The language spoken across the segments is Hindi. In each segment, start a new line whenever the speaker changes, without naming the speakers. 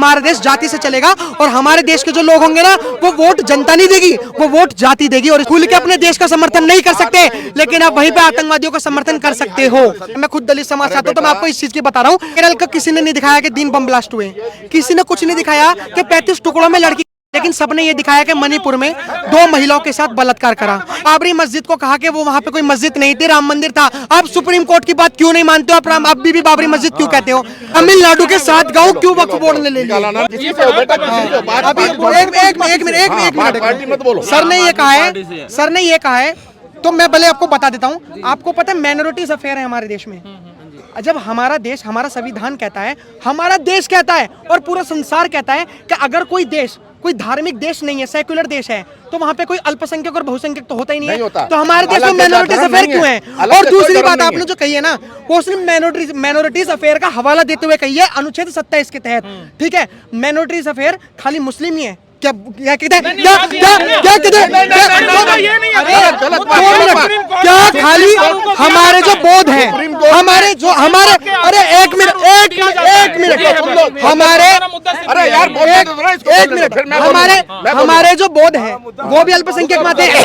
हमारा देश जाति से चलेगा और हमारे देश के जो लोग होंगे ना वो वोट जनता नहीं देगी, वो वोट जाति देगी। और खुल के अपने देश का समर्थन नहीं कर सकते, लेकिन आप वहीं पे आतंकवादियों का समर्थन कर सकते हो। मैं खुद दलित समाज से आता हूं तो मैं आपको इस चीज की बता रहा हूँ। केरल का किसी ने नहीं दिखाया कि 3 बम ब्लास्ट हुए, किसी ने कुछ नहीं दिखाया कि 35 टुकड़ों में लड़की, लेकिन सबने ये दिखाया कि मणिपुर में 2 महिलाओं के साथ बलात्कार करा। बाबरी मस्जिद को कहा कि वो वहां पे कोई मस्जिद नहीं थी, राम मंदिर था। आप सुप्रीम कोर्ट की बात क्यों नहीं मानते हो? आप अभी भी बाबरी मस्जिद क्यों कहते हो? तमिलनाडु के 7 गांव क्यों वक्फ बोर्ड ने ले लिया? अभी एक मिनट, सर ने ये कहा है तो मैं भले आपको बता देता हूँ। आपको पता है माइनॉरिटीज अफेयर है हमारे देश में। जब हमारा देश, हमारा संविधान कहता है, हमारा देश कहता है और पूरा संसार कहता है कि अगर कोई देश कोई धार्मिक देश नहीं है, सेक्युलर देश है, तो वहां पे कोई अल्पसंख्यक और बहुसंख्यक तो होता ही नहीं है। तो हमारे देश में माइनॉरिटीज अफेयर क्यों है? और दूसरी बात आपने जो कही है ना, वो सिर्फ माइनॉरिटीज अफेयर का हवाला देते हुए कही है अनुच्छेद 27 के तहत। ठीक है, माइनॉरिटीज अफेयर खाली मुस्लिम ही है क्या? क्या कहते हैं? क्या खाली हमारे जो बौद्ध हैं, हमारे जो हमारे, अरे एक मिनट हमारे जो बौद्ध हैं वो भी अल्पसंख्यक माते हैं।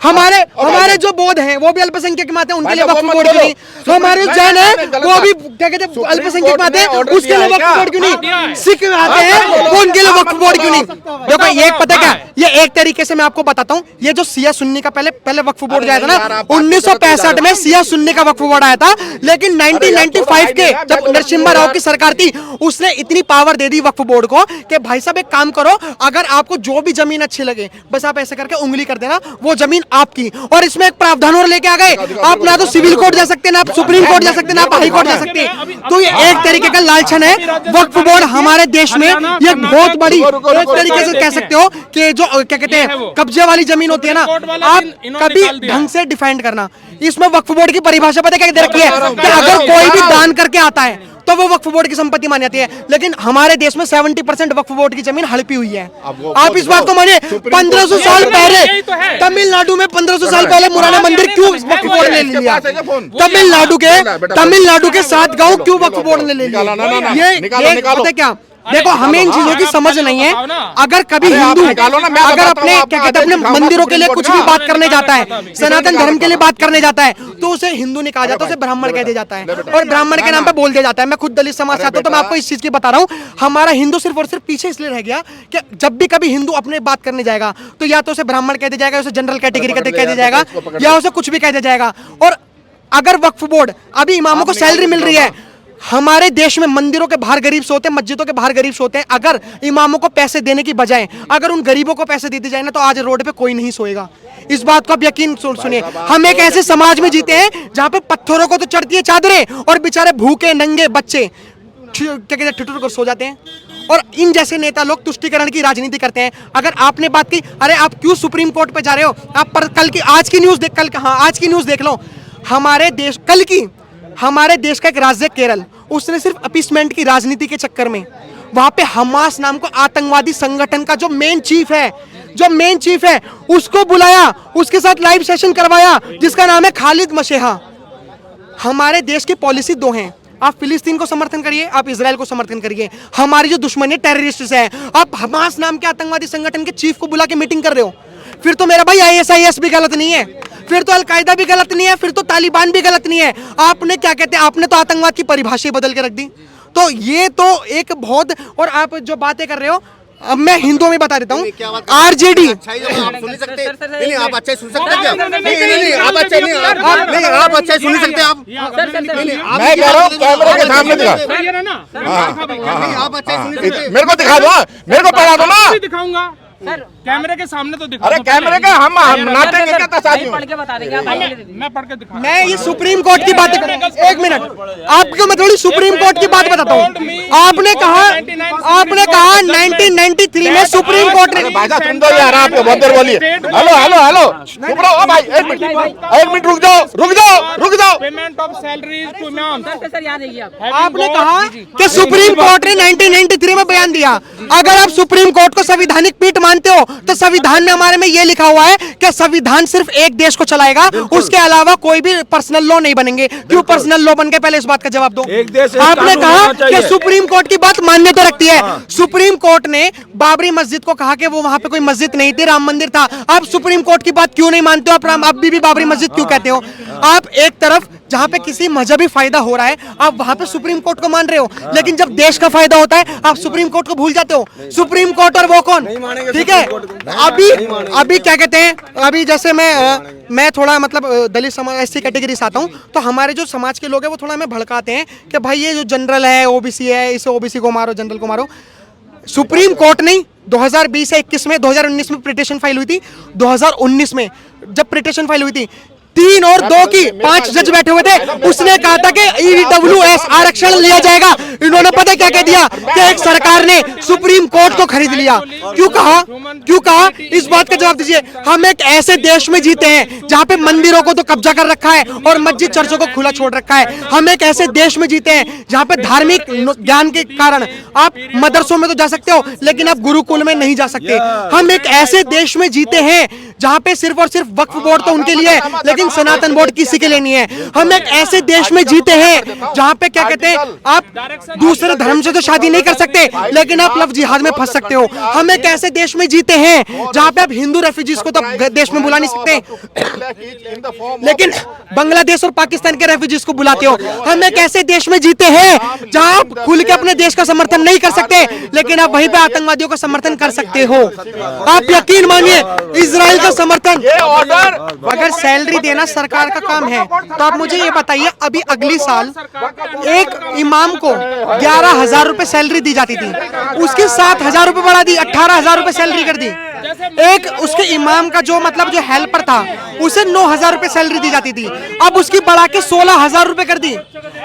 हमारे जो बौद्ध हैं वो भी अल्पसंख्यक माते हैं, उनके लिए वक्फ बोर्ड क्यों नहीं? हमारे जैन है वो भी क्या कहते हैं अल्पसंख्यक माते हैं, उसके लिए वक्फ बोर्ड क्यों नहीं? सिख आते हैं वो उनके लिए वक्फ बोर्ड क्यों नहीं? देखो ये पता क्या, ये एक तरीके से मैं आपको बताता हूँ, ये जो सिया सुन्नी का पहले वक्फ बोर्ड आया था ना, 1965 में सिया सुन्नी का वक्फ बोर्ड आया था। लेकिन 1995 के जब नरसिम्हा राव की सरकार थी, उसने इतनी पावर दे दी वक्फ बोर्ड को कि भाई साहब एक काम करो, अगर आपको जो भी जमीन अच्छी लगे बस आप ऐसे करके उंगली कर देना, वो जमीन आपकी। और इसमें एक प्रावधान और लेके आ गए, आप ना तो सिविल कोर्ट जा सकते, ना आप सुप्रीम कोर्ट जा सकते, ना आप हाई कोर्ट जा सकते। तो ये एक तरीके का लालचन है। वक्फ बोर्ड हमारे देश में ये बहुत बड़ी एक तरीके से कह सकते हो कि जो क्या कहते हैं कब्जे वाली जमीन होती है ना, आप कभी ढंग से डिफाइंड करना। इसमें वक्फ बोर्ड की परिभाषा पता क्या दे रखी है कि अगर कोई भी दान करके आता है तो वो वक्फ बोर्ड की संपत्ति मानी जाती है। लेकिन हमारे देश में 70% वक्फ बोर्ड की जमीन हड़पी हुई है। आप इस बात को मानिए, 1500 साल पहले तमिलनाडु में 1500 साल पहले मुराना मंदिर क्यों वक्फ बोर्ड ने ले लिया? तमिलनाडु के 7 गांव क्यों वक्फ बोर्ड ने ले लिया? ये पता क्या, देखो हमें इन चीजों की समझ नहीं है। अगर कभी हिंदू अगर अपने क्या कहते हैं अपने मंदिरों के लिए कुछ भी बात करने जाता है, सनातन धर्म के लिए बात करने जाता है, तो उसे हिंदू नहीं कहा जाता, उसे ब्राह्मण कह दिया जाता है और ब्राह्मण के नाम पे बोल दिया जाता है। मैं खुद दलित समाज से आता हूं तो मैं आपको इस चीज की बता रहा हूँ। हमारा हिंदू सिर्फ और सिर्फ पीछे इसलिए रह गया कि जब भी कभी हिंदू अपने बात करने जाएगा तो या तो उसे ब्राह्मण कह दिया जाएगा, उसे जनरल कैटेगरी कह दिया जाएगा, या उसे कुछ भी कह दिया जाएगा। और अगर वक्फ बोर्ड, अभी इमामों को सैलरी मिल रही है, हमारे देश में मंदिरों के बाहर गरीब सोते हैं, मस्जिदों के बाहर गरीब सोते हैं। अगर इमामों को पैसे देने की बजाय अगर उन गरीबों को पैसे देते जाए ना, तो आज रोड पे कोई नहीं सोएगा। इस बात को आप यकीन सुनिए। हम एक ऐसे समाज में जीते हैं जहां पे पत्थरों को तो चढ़ती है चादरें और बेचारे भूखे नंगे बच्चे क्या कहते हैं ठिठुर कर सो जाते हैं। और इन जैसे नेता लोग तुष्टीकरण की राजनीति करते हैं। अगर आपने बात की, अरे आप क्यों सुप्रीम कोर्ट पे जा रहे हो? आप पर कल की आज की न्यूज देख लो। हमारे देश का एक राज्य केरल, उसने सिर्फ अपीसमेंट की राजनीति के चक्कर में वहां पे हमास नाम को आतंकवादी संगठन का जो मेन चीफ है उसको बुलाया, उसके साथ लाइव सेशन करवाया जिसका नाम है खालिद मशेहा। हमारे देश की पॉलिसी 2 हैं, आप फिलिस्तीन को समर्थन करिए, आप इजराइल को समर्थन करिए। हमारी जो दुश्मनी टेररिस्ट है, आप हमास नाम के आतंकवादी संगठन के चीफ को बुला के मीटिंग कर रहे हो। फिर तो मेरा भाई ISIS भी गलत नहीं है, फिर तो अलकायदा भी गलत नहीं है, फिर तो तालिबान भी गलत नहीं है। आपने क्या कहते हैं, आपने तो आतंकवाद की परिभाषा बदल के रख दी। तो ये तो एक बहुत, और आप जो बातें कर रहे हो, अब मैं हिंदुओं में बता देता हूँ, RJD
आप सुन सकते हैं? नहीं, आप अच्छा सुन सकते हैं क्या? नहीं, आप अच्छा नहीं, आप अच्छा सुन सकते हैं आप?
मैं कह रहा हूँ कैमरे के सामने दिखा,
आप अच्छा सुन सकते हैं?
मेरे को दिखा दो, मेरे को पढ़ा दो ना।
दिखाऊंगा सर, कैमरे के सामने तो दिखा।
अरे कैमरे का हम नाटेंगे क्या तसादी?
पढ़ के बता देंगे, मैं पढ़ के दिखा।
मैं ये सुप्रीम कोर्ट की बात कर, एक मिनट, आपको मैं थोड़ी सुप्रीम कोर्ट की बात बताता हूँ। आपने कहा 1993 में सुप्रीम कोर्ट ने,
भाई साहब सुन दो यार, आपको बहुत देर बोलिए। हेलो चुप रहो भाई, एक मिनट रुक जाओ।
पेमेंट ऑफ सैलरीज टू इमाम।
आपने कहा कि सुप्रीम कोर्ट ने 1993 में बयान दिया किया। अगर आप सुप्रीम कोर्ट को संवैधानिक पीठ मानते हो तो संविधान में हमारे में ये लिखा हुआ है कि संविधान सिर्फ एक देश को चलाएगा, उसके अलावा कोई भी पर्सनल लॉ नहीं बनेंगे। क्यों पर्सनल लॉ बन गए, पहले इस बात का जवाब दो। आपने कहा कि सुप्रीम कोर्ट की बात मान्यता रखती है। सुप्रीम कोर्ट ने बाबरी मस्जिद को कहा कि वो वहां पे कोई मस्जिद नहीं थी, राम मंदिर था। आप सुप्रीम कोर्ट की बात क्यों नहीं मानते हो? आप अभी भी बाबरी मस्जिद क्यों कहते हो? आप एक तरफ जहां पे किसी मजहबी फायदा हो रहा है आप वहां पे सुप्रीम कोर्ट को मान रहे हो, लेकिन जब देश का फायदा होता है आप सुप्रीम कोर्ट को भूल जाते हो। सुप्रीम कोर्ट और वो कौन, ठीक है। अभी क्या कहते हैं, अभी जैसे मैं थोड़ा मतलब दलित समाज ऐसी कैटेगरी से आता हूं, तो हमारे जो समाज के लोग हैं वो थोड़ा हमें भड़काते हैं कि भाई ये जो जनरल है ओबीसी है, इसे ओबीसी को मारो, जनरल को मारो। सुप्रीम कोर्ट नहीं 2020 से 21 में, 2019 में पिटीशन फाइल हुई थी, 2019 में जब पिटीशन फाइल हुई थी 3 और 2 की 5 जज बैठे हुए थे, उसने कहा था कि ईडब्ल्यूएस आरक्षण लिया जाएगा। इन्होंने पता क्या कह दिया कि एक सरकार ने सुप्रीम कोर्ट को खरीद लिया। क्यों कहा इस बात का जवाब दीजिए। हम एक ऐसे देश में जीते हैं जहां पे मंदिरों को तो कब्जा कर रखा है और मस्जिद चर्चों को खुला छोड़ रखा है। हम एक ऐसे देश में जीते हैं जहां पे धार्मिक ज्ञान के कारण आप मदरसों में तो जा सकते हो लेकिन आप गुरुकुल में नहीं जा सकते। हम एक ऐसे देश में जीते हैं जहां पे सिर्फ और सिर्फ वक्फ बोर्ड तो उनके लिए है लेकिन सनातन बोर्ड किसी के लिए नहीं है। हम एक ऐसे देश में जीते हैं जहां पे क्या कहते हैं आप दूसरे धर्म से तो शादी नहीं कर सकते लेकिन आप लव जिहाद में फंस सकते हो। हम एक ऐसे देश में जीते हैं जहां पे आप हिंदू रेफ्यूजीज को तो देश में बुला नहीं सकते लेकिन बांग्लादेश और पाकिस्तान के रेफ्यूजीज को बुलाते हो। हम एक ऐसे देश में जीते हैं जहां आप खुल के अपने देश का समर्थन नहीं कर सकते लेकिन आप वहीं पे आतंकवादियों का समर्थन कर सकते हो। आप यकीन मानिए इजराइल का समर्थन, अगर सैलरी देना सरकार का काम है तो आप मुझे ये बताइए अभी अगली साल एक इमाम को 11,000 रुपए सैलरी दी जाती थी, उसकी 7,000 रुपए बढ़ा दी, 18,000 रुपए सैलरी कर दी। एक उसके इमाम का जो मतलब जो हेल्पर था उसे 9,000 रुपए सैलरी दी जाती थी, अब उसकी बढ़ा के 16,000 रुपए कर दी।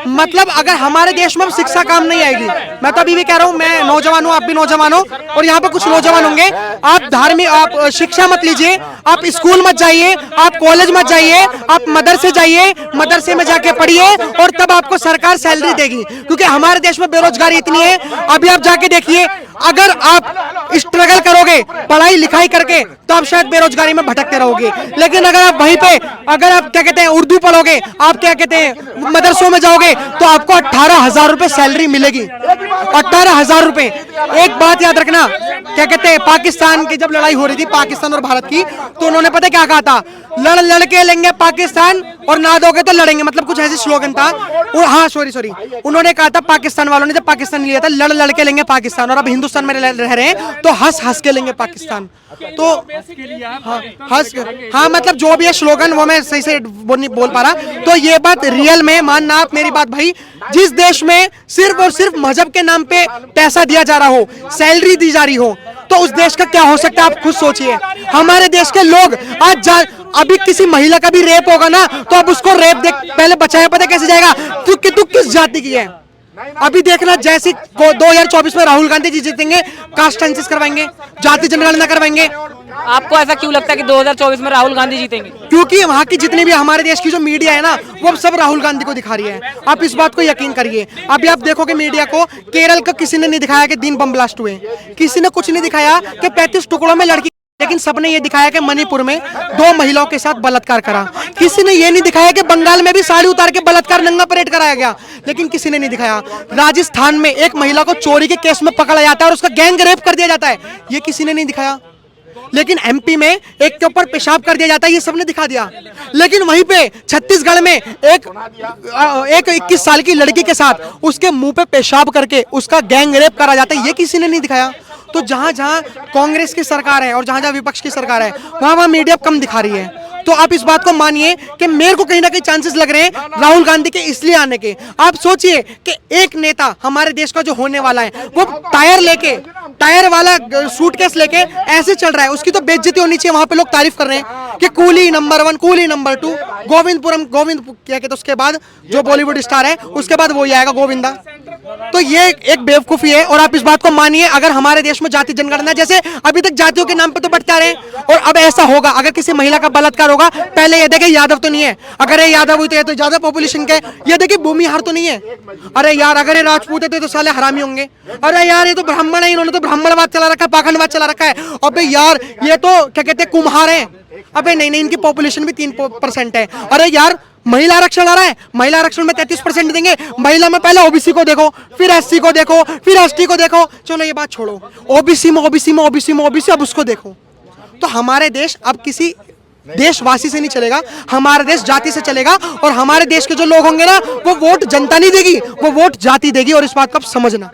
मतलब अगर हमारे देश में शिक्षा काम नहीं आएगी, मैं तो अभी भी कह रहा हूँ, मैं नौजवान हूँ, आप भी नौजवान हो और यहाँ पे कुछ नौजवान होंगे, आप धार्मिक आप शिक्षा मत लीजिए, आप स्कूल मत जाइए, आप कॉलेज मत जाइए, आप मदरसे जाइए, मदरसे में जाके पढ़िए और तब आपको सरकार सैलरी देगी। क्योंकि हमारे देश में बेरोजगारी इतनी है, अभी आप जाके देखिए अगर आप स्ट्रगल करोगे पढ़ाई लिखाई करके तो आप शायद बेरोजगारी में भटकते रहोगे, लेकिन अगर आप वहीं पे अगर आप क्या कहते हैं उर्दू पढ़ोगे, आप क्या कहते हैं मदरसों में जाओगे तो आपको 18,000 रुपए सैलरी मिलेगी। 18,000 रुपए। एक बात याद रखना, क्या कहते हैं पाकिस्तान की जब लड़ाई हो रही थी पाकिस्तान और भारत की, तो उन्होंने पता क्या कहा था, लड़ के लेंगे पाकिस्तान और ना दोगे तो लड़ेंगे, मतलब कुछ ऐसी स्लोगन था। हाँ सॉरी उन्होंने कहा था पाकिस्तान वालों ने जब पाकिस्तान लिया था लड़ के लेंगे पाकिस्तान, और अब हिंदुस्तान में रह रहे हैं तो हंस के लेंगे पाकिस्तान। तो हाँ मतलब जो भी है स्लोगन वो मैं सही से नहीं बोल पा रहा। तो ये बात रियल में मानना आप मेरी बात भाई, जिस देश में सिर्फ और सिर्फ मजहब के नाम पे पैसा दिया जा रहा हो, सैलरी दी जा रही हो, तो उस देश का क्या हो सकता है आप खुद सोचिए। हमारे देश के लोग आज अभी किसी महिला का भी रेप होगा ना तो अब उसको रेप देख पहले बचाया पता कैसे जाएगा, तू किस जाति की है। अभी देखना जैसे 2024 में राहुल गांधी जी जीतेंगे कास्ट सेंसस करवाएंगे, जाति जनगणना करवाएंगे।
आपको ऐसा क्यों लगता है कि 2024 में राहुल गांधी जीतेंगे?
क्योंकि वहाँ की जितनी भी हमारे देश की जो मीडिया है ना वो सब राहुल गांधी को दिखा रही है। आप इस बात को यकीन करिए। अभी आप देखोगे मीडिया को, केरल का किसी ने नहीं दिखाया कि 3 बम ब्लास्ट हुए, किसी ने कुछ नहीं दिखाया कि 35 टुकड़ों में लड़की, लेकिन सबने ये दिखाया कि मणिपुर में 2 महिलाओं के साथ बलात्कार करा। किसी ने ये नहीं दिखाया कि बंगाल में भी साड़ी उतार के बलात्कार नंगा परेड कराया गया, लेकिन किसी ने नहीं दिखाया। राजस्थान में एक महिला को चोरी के केस में पकड़ा जाता है और उसका गैंग रेप कर दिया जाता है, ये किसी ने नहीं दिखाया। लेकिन एमपी में एक के ऊपर पेशाब कर दिया जाता है, ये सबने दिखा दिया। लेकिन वहीं पे छत्तीसगढ़ में एक 21 साल की लड़की के साथ उसके मुंह पे पेशाब करके उसका गैंग रेप करा जाता है, ये किसी ने नहीं दिखाया। तो जहां जहां कांग्रेस की सरकार है और जहां जहां विपक्ष की सरकार है वहां मीडिया कम दिखा रही है। तो आप इस बात को मानिए कि मेरे को कहीं ना कहीं चांसेस लग रहे हैं राहुल गांधी के इसलिए आने के। आप सोचिए कि एक नेता हमारे देश का जो होने वाला है वो टायर वाला सूटकेस लेके ऐसे चल रहा है, उसकी तो बेइज्जती होनी चाहिए। वहां पे लोग तारीफ कर रहे हैं कि coolie number 1, coolie number 2, Govind क्या कहते हैं उसके बाद जो बॉलीवुड स्टार है उसके बाद वो ही आएगा गोविंदा। तो ये एक बेवकूफी है और आप इस बात को मानिए। अगर हमारे देश में जाति जनगणना जैसे अभी तक जातियों के नाम पे तो बढ़ते आ रहे हैं और अब ऐसा होगा अगर किसी महिला का बलात्कार होगा, पहले ये देखे यादव तो नहीं है, अगर ये यादव हुई तो ये तो ज्यादा पॉपुलेशन के, ये देखिए भूमिहार तो नहीं है, अरे यार अगर ये राजपूत है तो साले हरामी होंगे, अरे यार ये तो ब्राह्मण है, इन्होंने तो ब्राह्मणवाद चला रखा है, पाखंडवाद चला रखा है, अबे यार ये तो क्या कहते हैं कुम्हार है, अबे नहीं इनकी पॉपुलेशन भी 3% है, अरे यार महिला आरक्षण आ रहा है, महिला आरक्षण में 33% देंगे, महिला में पहले ओबीसी को देखो, फिर एससी को देखो, फिर एसटी को देखो, चलो ये बात छोड़ो, ओबीसी में अब उसको देखो। तो हमारे देश अब किसी देशवासी से नहीं चलेगा, हमारा देश जाति से चलेगा और हमारे देश के जो लोग होंगे ना वो वोट जनता नहीं देगी, वो वोट जाति देगी और इस बात को आप समझना।